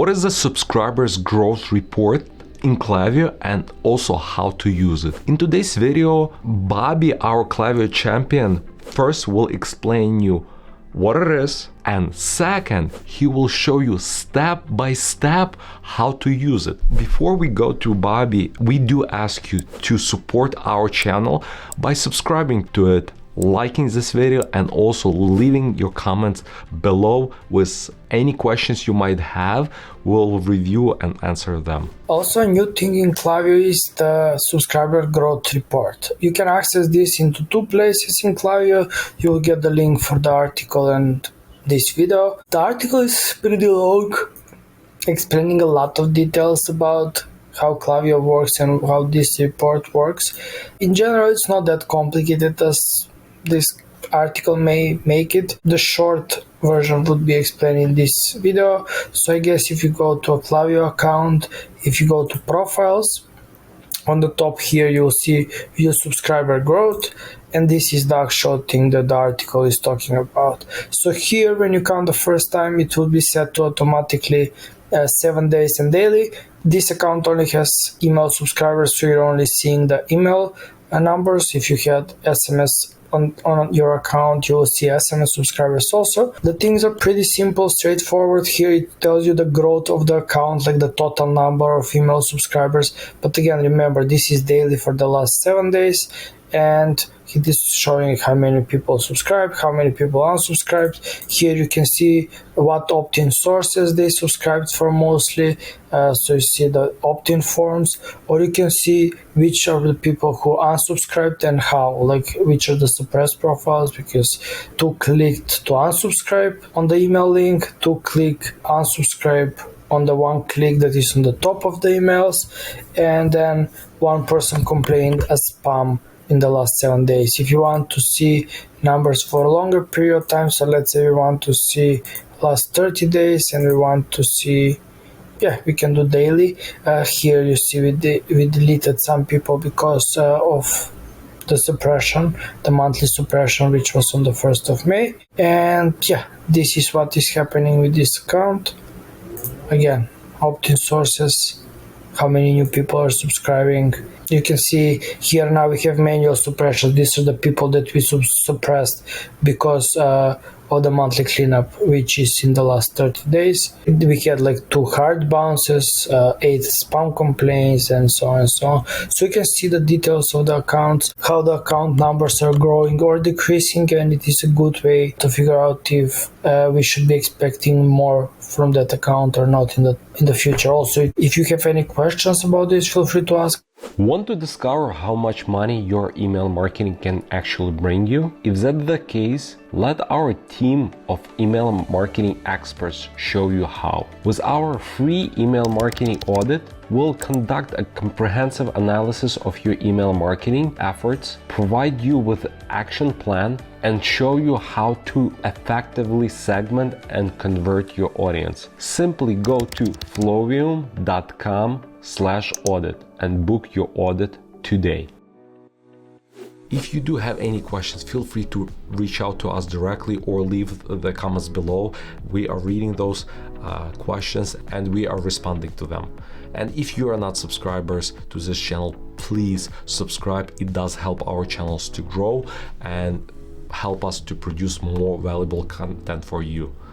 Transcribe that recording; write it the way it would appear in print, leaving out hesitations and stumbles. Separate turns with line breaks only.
what is the subscribers growth report in Klaviyo and also how to use it. In today's video, Bobby, our Klaviyo champion, first will explain you what it is, and second, he will show you step by step how to use it. Before we go to Bobby, we do ask you to support our channel by subscribing to it, liking this video, and also leaving your comments below with any questions you might have. We'll review and answer them.
Also, a new thing in Klaviyo is the subscriber growth report. You can access this into two places in Klaviyo. You will get the link for the article and this video. The article is pretty long, explaining a lot of details about how Klaviyo works and how this report works. In general, it's not that complicated as this article may make it. The short version would be explained in this video. So I guess if you go to a Klaviyo account, if you go to profiles, on the top here you'll see view subscriber growth, and this is the actual thing that the article is talking about. So here, when you count the first time, it will be set to automatically 7 days and daily. This account only has email subscribers, so you're only seeing the email numbers. If you had SMS on your account, you will see SMS subscribers also. The things are pretty simple, straightforward. Here it tells you the growth of the account, like the total number of email subscribers. But again, remember, this is daily for the last 7 days, and it is showing how many people subscribe, how many people unsubscribed. Here you can see what opt-in sources they subscribed for mostly. So you see the opt-in forms, or you can see which are the people who unsubscribed and how, like which are the suppressed profiles, because 2 clicked to unsubscribe on the email link, 2 click unsubscribe on the 1 click that is on the top of the emails, and then 1 person complained as spam in the last 7 days. If you want to see numbers for a longer period of time, so let's say we want to see last 30 days and we want to see, we can do daily. Here you see we deleted some people because of the suppression, the monthly suppression, which was on the 1st of May. And this is what is happening with this account. Again, opt-in sources, how many new people are subscribing. You can see here now we have manual suppression. These are the people that we suppressed because of the monthly cleanup, which is in the last 30 days. We had like 2 hard bounces, 8 spam complaints, and so on and so on. So you can see the details of the accounts, how the account numbers are growing or decreasing, and it is a good way to figure out if we should be expecting more from that account or not in the future. Also, if you have any questions about this, feel free to ask.
Want to discover how much money your email marketing can actually bring you? If that's the case, let our team of email marketing experts show you how. With our free email marketing audit, we'll conduct a comprehensive analysis of your email marketing efforts, provide you with an action plan, and show you how to effectively segment and convert your audience. Simply go to flowium.com/audit and book your audit today. If you do have any questions, feel free to reach out to us directly or leave the comments below. We are reading those questions and we are responding to them. And if you are not subscribers to this channel, please subscribe. It does help our channels to grow and help us to produce more valuable content for you.